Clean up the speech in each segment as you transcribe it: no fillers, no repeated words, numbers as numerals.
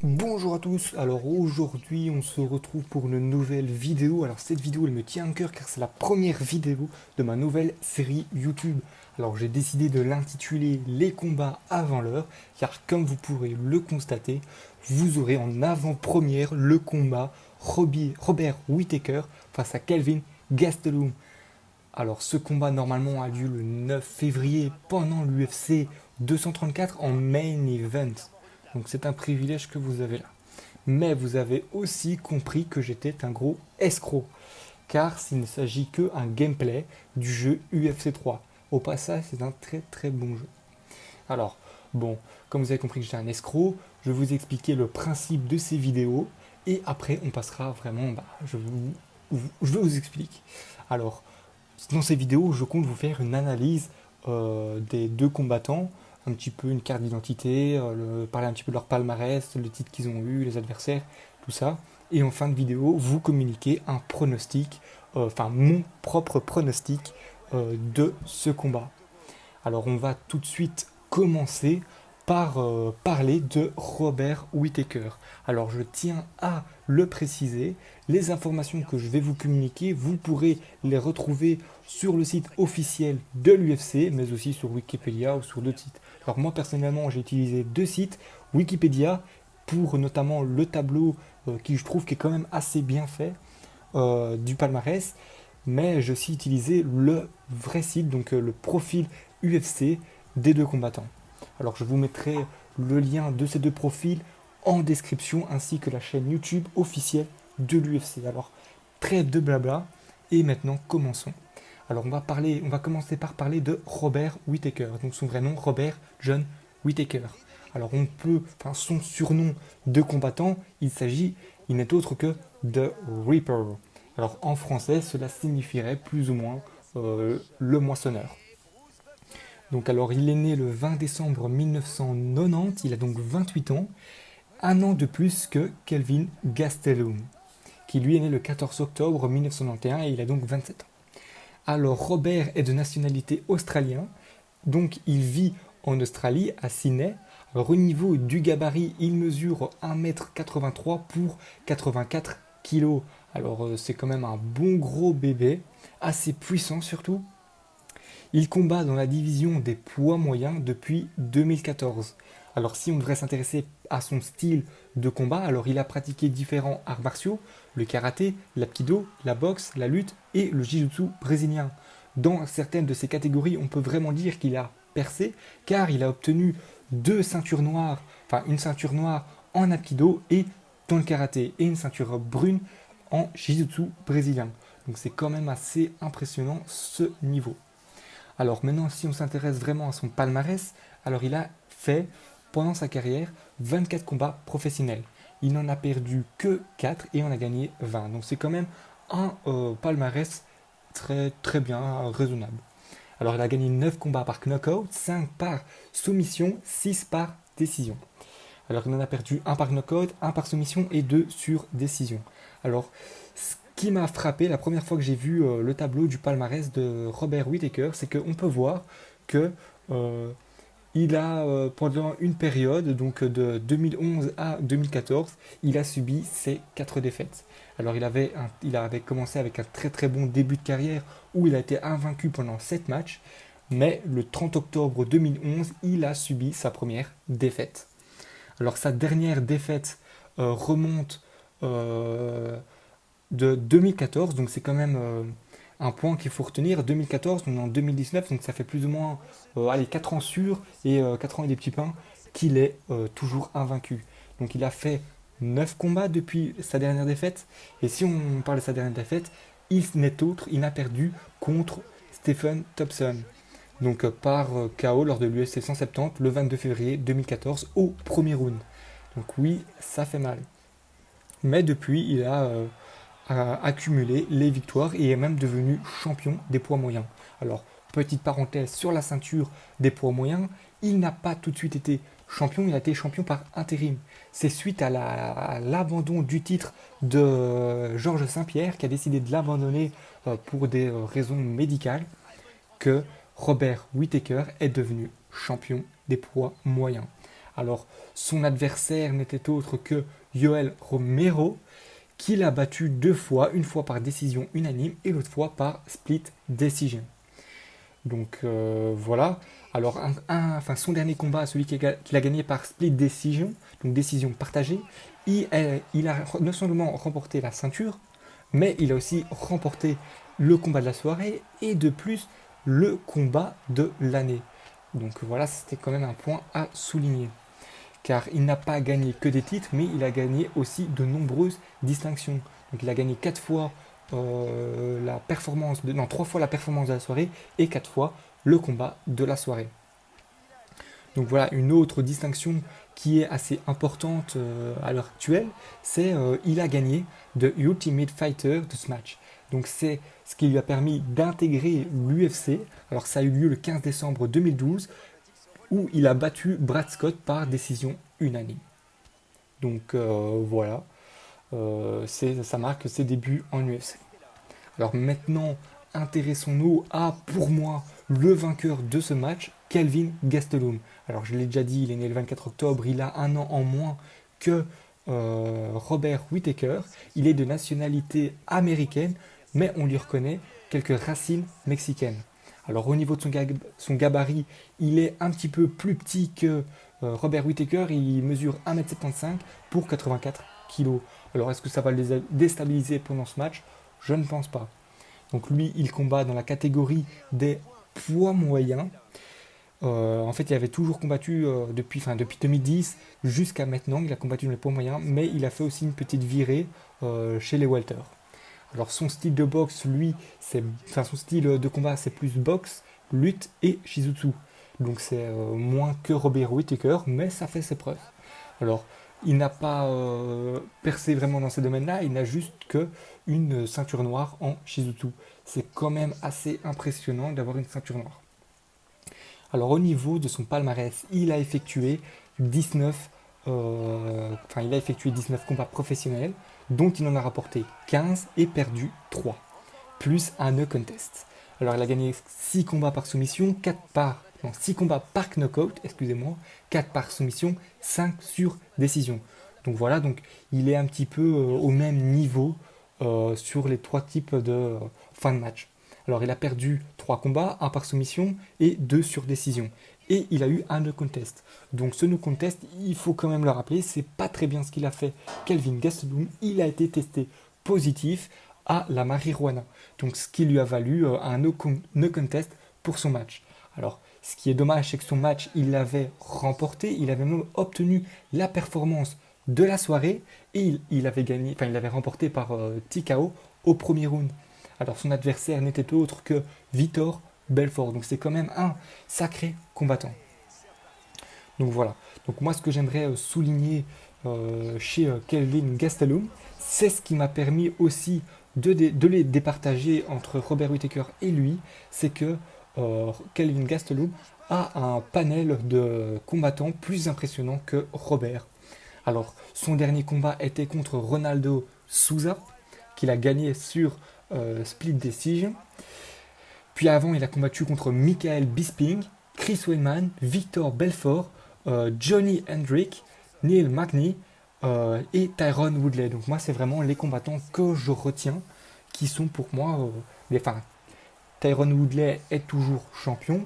Bonjour à tous, alors aujourd'hui on se retrouve pour une nouvelle vidéo. Alors cette vidéo elle me tient à cœur car c'est la première vidéo de ma nouvelle série YouTube. Alors j'ai décidé de l'intituler Les combats avant l'heure car comme vous pourrez le constater, vous aurez en avant-première le combat Robert Whittaker face à Kelvin Gastelum. Alors ce combat normalement a lieu le 9 février pendant l'UFC 234 en main event. Donc c'est un privilège que vous avez là. Mais vous avez aussi compris que j'étais un gros escroc, car s'il ne s'agit que un gameplay du jeu UFC 3. Au passage, c'est un très très bon jeu. Alors, bon, comme vous avez compris que j'étais un escroc, je vais vous expliquer le principe de ces vidéos, et après on passera vraiment, je vous explique. Alors, dans ces vidéos, je compte vous faire une analyse des deux combattants, un petit peu une carte d'identité, parler un petit peu de leur palmarès, le titre qu'ils ont eu, les adversaires, tout ça. Et en fin de vidéo, vous communiquer un pronostic, enfin mon propre pronostic de ce combat. Alors on va tout de suite commencer par parler de Robert Whittaker. Alors je tiens à le préciser, les informations que je vais vous communiquer, vous pourrez les retrouver sur le site officiel de l'UFC, mais aussi sur Wikipédia ou sur d'autres sites. Alors moi personnellement j'ai utilisé deux sites, Wikipédia pour notamment le tableau qui je trouve qui est quand même assez bien fait du palmarès, mais j'ai aussi utilisé le vrai site, donc le profil UFC des deux combattants. Alors je vous mettrai le lien de ces deux profils en description ainsi que la chaîne YouTube officielle de l'UFC. Alors trêve de blabla et maintenant commençons. Alors on va commencer par parler de Robert Whittaker. Donc son vrai nom Robert John Whittaker. Alors enfin son surnom de combattant, il n'est autre que The Reaper. Alors en français, cela signifierait plus ou moins le moissonneur. Donc alors il est né le 20 décembre 1990, il a donc 28 ans, un an de plus que Kelvin Gastelum, qui lui est né le 14 octobre 1991 et il a donc 27 ans. Alors Robert est de nationalité australienne, donc il vit en Australie, à Sydney. Alors au niveau du gabarit, il mesure 1m83 pour 84 kg. Alors c'est quand même un bon gros bébé, assez puissant surtout. Il combat dans la division des poids moyens depuis 2014. Alors si on devrait s'intéresser à son style de combat, alors il a pratiqué différents arts martiaux, le karaté, l'aikido, la boxe, la lutte et le jiu-jitsu brésilien. Dans certaines de ces catégories, on peut vraiment dire qu'il a percé car il a obtenu deux ceintures noires, enfin une ceinture noire en aikido et dans le karaté et une ceinture brune en jiu-jitsu brésilien. Donc c'est quand même assez impressionnant ce niveau. Alors maintenant, si on s'intéresse vraiment à son palmarès, alors il a fait pendant sa carrière 24 combats professionnels. Il n'en a perdu que 4 et en a gagné 20. Donc c'est quand même un palmarès très très bien, raisonnable. Alors il a gagné 9 combats par knockout, 5 par soumission, 6 par décision. Alors il en a perdu un par knockout, un par soumission et 2 sur décision. Alors ce qui m'a frappé la première fois que j'ai vu le tableau du palmarès de Robert Whittaker, c'est qu'on peut voir que il a pendant une période, donc de 2011 à 2014, il a subi ses 4 défaites. Alors il avait commencé avec un très très bon début de carrière où il a été invaincu pendant 7 matchs, mais le 30 octobre 2011, il a subi sa première défaite. Alors sa dernière défaite remonte de 2014, donc c'est quand même un point qu'il faut retenir. 2014, on est en 2019, donc ça fait plus ou moins allez, 4 ans sûrs et 4 ans et des petits pains qu'il est toujours invaincu. Donc il a fait 9 combats depuis sa dernière défaite, et si on parle de sa dernière défaite, il n'est autre, il n'a perdu contre Stephen Thompson. Donc par KO lors de l'UFC 170 le 22 février 2014 au premier round. Donc oui, ça fait mal. Mais depuis, il a accumulé les victoires et est même devenu champion des poids moyens. Alors, petite parenthèse sur la ceinture des poids moyens, il n'a pas tout de suite été champion, il a été champion par intérim. C'est suite à l'abandon du titre de Georges Saint-Pierre qui a décidé de l'abandonner pour des raisons médicales que Robert Whittaker est devenu champion des poids moyens. Alors, son adversaire n'était autre que Yoel Romero, qui l'a battu 2 fois, une fois par décision unanime et l'autre fois par split decision. Donc voilà. Alors enfin, son dernier combat, celui qu'il a gagné par split decision, donc décision partagée, il a non seulement remporté la ceinture, mais il a aussi remporté le combat de la soirée et de plus le combat de l'année. Donc voilà, c'était quand même un point à souligner. Car il n'a pas gagné que des titres, mais il a gagné aussi de nombreuses distinctions. Donc il a gagné 4 fois la performance, non 3 fois la performance de la soirée et 4 fois le combat de la soirée. Donc voilà, une autre distinction qui est assez importante à l'heure actuelle, c'est il a gagné de Ultimate Fighter de Smash. Donc c'est ce qui lui a permis d'intégrer l'UFC. Alors ça a eu lieu le 15 décembre 2012 où il a battu Brad Scott par décision unanime. Donc voilà, ça marque ses débuts en UFC. Alors maintenant, intéressons-nous à, pour moi, le vainqueur de ce match, Kelvin Gastelum. Alors je l'ai déjà dit, il est né le 24 octobre, il a un an en moins que Robert Whittaker. Il est de nationalité américaine, mais on lui reconnaît quelques racines mexicaines. Alors au niveau de son gabarit, il est un petit peu plus petit que Robert Whittaker, il mesure 1m75 pour 84 kg. Alors est-ce que ça va le déstabiliser pendant ce match? Je ne pense pas. Donc lui, il combat dans la catégorie des poids moyens. En fait, il avait toujours combattu depuis 2010 jusqu'à maintenant. Il a combattu dans les poids moyens, mais il a fait aussi une petite virée chez les welter. Alors son style de boxe, lui, son style de combat, c'est plus boxe, lutte et shizutsu. Donc c'est moins que Robert Whittaker, mais ça fait ses preuves. Alors, il n'a pas percé vraiment dans ces domaines-là, il n'a juste que une ceinture noire en shizutsu. C'est quand même assez impressionnant d'avoir une ceinture noire. Alors au niveau de son palmarès, il a effectué 19 combats professionnels, dont il en a rapporté 15 et perdu 3, plus un no contest. Alors il a gagné 6 combats par soumission, 6 combats par knockout, 4 par soumission, 5 sur décision. Donc voilà, donc il est un petit peu au même niveau sur les 3 types de fin de match. Alors il a perdu 3 combats, 1 par soumission et 2 sur décision. Et il a eu un no contest. Donc ce no contest, il faut quand même le rappeler, c'est pas très bien ce qu'il a fait Kelvin Gastelum. Il a été testé positif à la marijuana. Donc ce qui lui a valu un no contest pour son match. Alors ce qui est dommage, c'est que son match, il l'avait remporté, il avait même obtenu la performance de la soirée et il avait remporté par TKO au premier round. Alors son adversaire n'était autre que Vitor Belfort. Donc c'est quand même un sacré combattant. Donc voilà. Donc moi ce que j'aimerais souligner chez Kelvin Gastelum, c'est ce qui m'a permis aussi de les départager entre Robert Whittaker et lui, c'est que Kelvin Gastelum a un panel de combattants plus impressionnant que Robert. Alors son dernier combat était contre Ronaldo Souza, qu'il a gagné sur split decision. Puis avant, il a combattu contre Michael Bisping, Chris Weidman, Victor Belfort, Johnny Hendrick, Neil Magny et Tyron Woodley. Donc moi, c'est vraiment les combattants que je retiens, qui sont pour moi Tyron Woodley est toujours champion.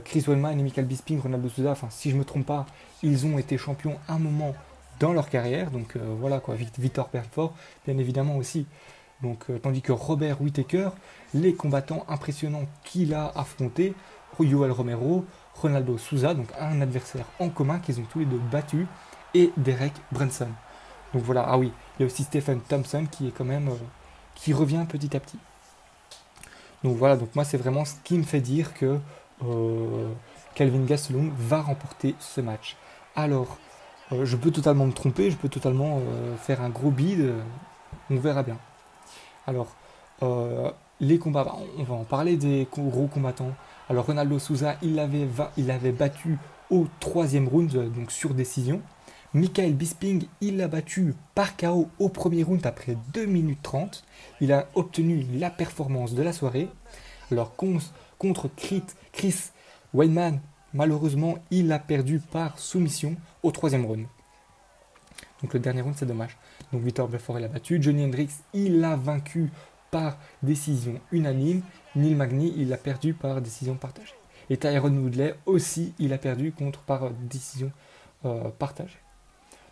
Chris Weidman et Michael Bisping, Ronaldo Souza, si je ne me trompe pas, ils ont été champions à un moment dans leur carrière. Donc voilà quoi, Victor Belfort, bien évidemment aussi. Donc, tandis que Robert Whittaker, les combattants impressionnants qu'il a affrontés, Yoel Romero, Ronaldo Souza, donc un adversaire en commun qu'ils ont tous les deux battu, et Derek Brunson. Donc voilà, ah oui, il y a aussi Stephen Thompson qui est quand même qui revient petit à petit. Donc voilà, donc moi c'est vraiment ce qui me fait dire que Kelvin Gastelum va remporter ce match. Alors, je peux totalement me tromper, je peux totalement faire un gros bid, on verra bien. Alors, les combats, on va en parler des gros combattants. Alors, Ronaldo Souza, il l'avait battu au 3e round, donc sur décision. Michael Bisping, il l'a battu par KO au premier round après 2 minutes 30. Il a obtenu la performance de la soirée. Alors, contre Chris Weidman, malheureusement, il a perdu par soumission au troisième round. Donc le dernier round, c'est dommage. Donc Vitor Belfort l'a battu. Johnny Hendricks, il l'a vaincu par décision unanime. Neil Magny, il l'a perdu par décision partagée. Et Tyron Woodley aussi, il a perdu par décision partagée.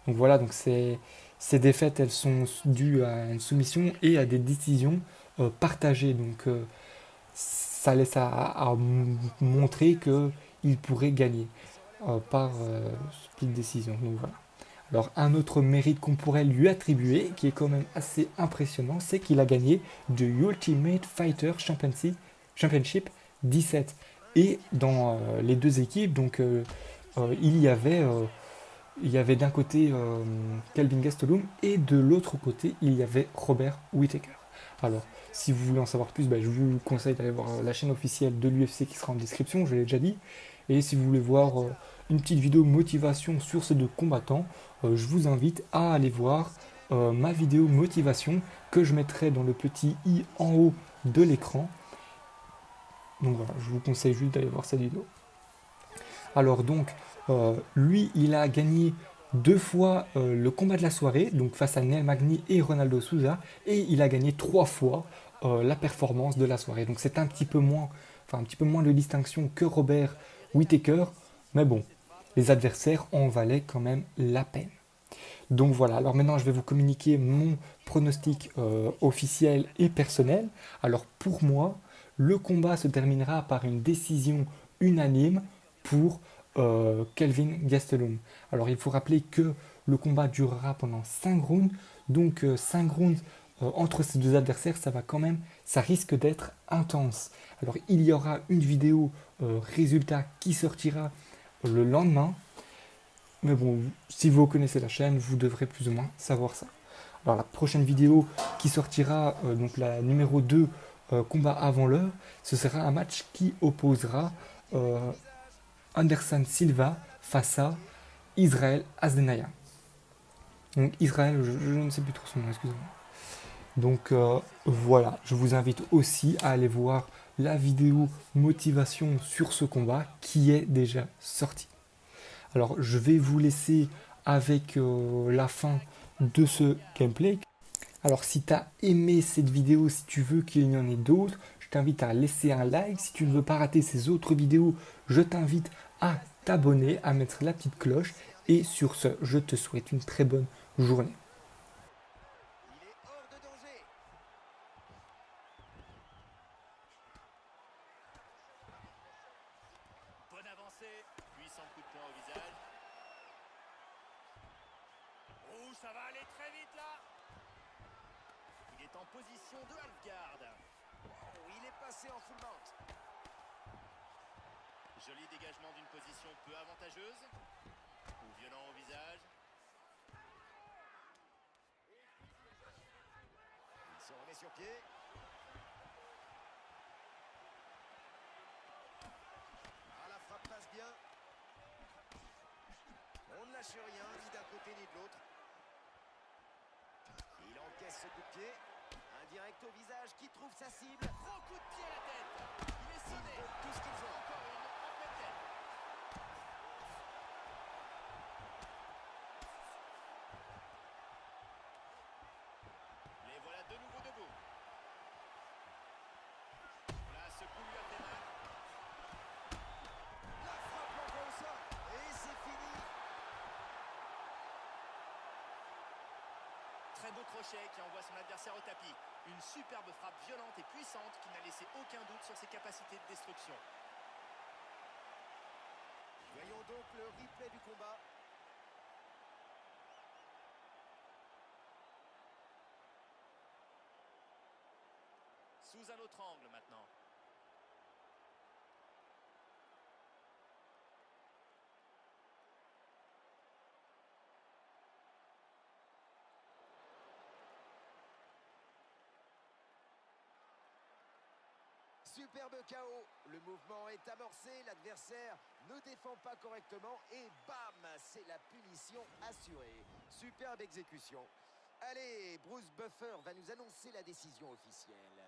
Donc voilà, donc ces défaites, elles sont dues à une soumission et à des décisions partagées. Donc ça laisse à montrer qu'il pourrait gagner par split décision. Donc voilà. Alors un autre mérite qu'on pourrait lui attribuer, qui est quand même assez impressionnant, c'est qu'il a gagné de Ultimate Fighter Championship 17. Et dans les deux équipes, donc il y avait d'un côté Kelvin Gastelum et de l'autre côté il y avait Robert Whittaker. Alors si vous voulez en savoir plus, je vous conseille d'aller voir la chaîne officielle de l'UFC qui sera en description, je l'ai déjà dit. Et si vous voulez voir une petite vidéo motivation sur ces deux combattants, je vous invite à aller voir ma vidéo motivation que je mettrai dans le petit i en haut de l'écran. Donc voilà, je vous conseille juste d'aller voir cette vidéo. Alors donc, lui, il a gagné 2 fois le combat de la soirée, donc face à Neil Magny et Ronaldo Souza, et il a gagné 3 fois la performance de la soirée. Donc c'est un petit peu moins de distinction que Robert Whittaker, mais bon, les adversaires en valaient quand même la peine. Donc voilà, alors maintenant je vais vous communiquer mon pronostic officiel et personnel. Alors pour moi, le combat se terminera par une décision unanime pour Kelvin Gastelum. Alors il faut rappeler que le combat durera pendant 5 rounds, donc 5 rounds entre ces deux adversaires, ça risque d'être intense. Alors il y aura une vidéo résultat qui sortira le lendemain. Mais bon, si vous connaissez la chaîne, vous devrez plus ou moins savoir ça. Alors la prochaine vidéo qui sortira, donc la numéro 2, combat avant l'heure, ce sera un match qui opposera Anderson Silva face à Israël Asdenaya. Donc Israël, je ne sais plus trop son nom, excusez-moi. Donc voilà, je vous invite aussi à aller voir la vidéo motivation sur ce combat qui est déjà sortie. Alors je vais vous laisser avec la fin de ce gameplay. Alors si tu as aimé cette vidéo, si tu veux qu'il y en ait d'autres, je t'invite à laisser un like. Si tu ne veux pas rater ces autres vidéos, je t'invite à t'abonner, à mettre la petite cloche. Et sur ce, je te souhaite une très bonne journée. Il est hors de danger. Bonne avancée, puissant coup de poing au visage. Oh, ça va aller très vite là. Il est en position de half-guard. Oh, il est passé en full mount. Joli dégagement d'une position peu avantageuse. Ou violent au visage. Il se remet sur pied. Ah, la frappe passe bien. On ne lâche rien, ni d'un côté ni de l'autre. Il encaisse ce coup de pied. Un direct au visage qui trouve sa cible. Gros coup de pied à la tête. Il est ciblé. Tout ce qu'il faut. Encore une en pleine tête. Les voilà de nouveau debout. Là, ce coup lui a fait mal. La frappe l'envoie au sol. Et c'est fini. Très beau crochet qui envoie son adversaire au tapis. Une superbe frappe violente et puissante qui n'a laissé aucun doute sur ses capacités de destruction. Voyons donc le replay du combat. Sous un autre angle maintenant. Superbe KO, le mouvement est amorcé, l'adversaire ne défend pas correctement et bam, c'est la punition assurée. Superbe exécution. Allez, Bruce Buffer va nous annoncer la décision officielle.